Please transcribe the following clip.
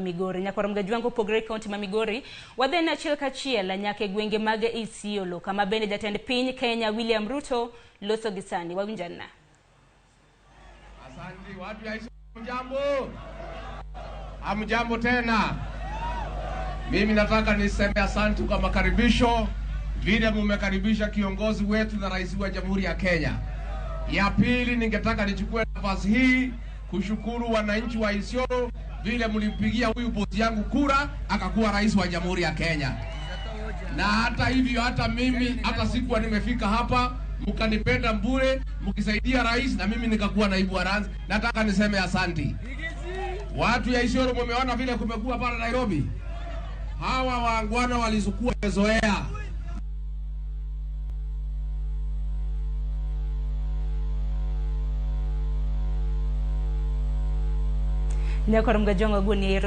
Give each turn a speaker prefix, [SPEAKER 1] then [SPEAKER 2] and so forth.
[SPEAKER 1] Migori nyakoro mgajwango pogre county ma Migori wadhen achiel kachiel la nyake gwenge mage Isiolo kama bende jatend piny Kenya William Ruto loso gisani wawinjana.
[SPEAKER 2] Asante watu ya Isiolo, hamjambo tena. Mimi nataka niseme asante kwa makaribisho vile mumekaribisha kiongozi wetu na rais wa Jamhuri ya Kenya. Ya pili, ningetaka nichukue nafasi hii kushukuru wananchi wa Isiolo vile mlimpigia huyu bosi yangu kura akakuwa rais wa Jamhuri ya Kenya. Na hata hivyo hata mimi hata sikuwa nimefika hapa mkanipenda bure mkisaidia rais na mimi nikakuwa naibu wa rais. Nataka niseme asante. Watu ya Isiolo mmeona vile kumekuwa pale Nairobi. Hawa waangwana walizukua zoea.
[SPEAKER 1] Nyakoro mgajwango guni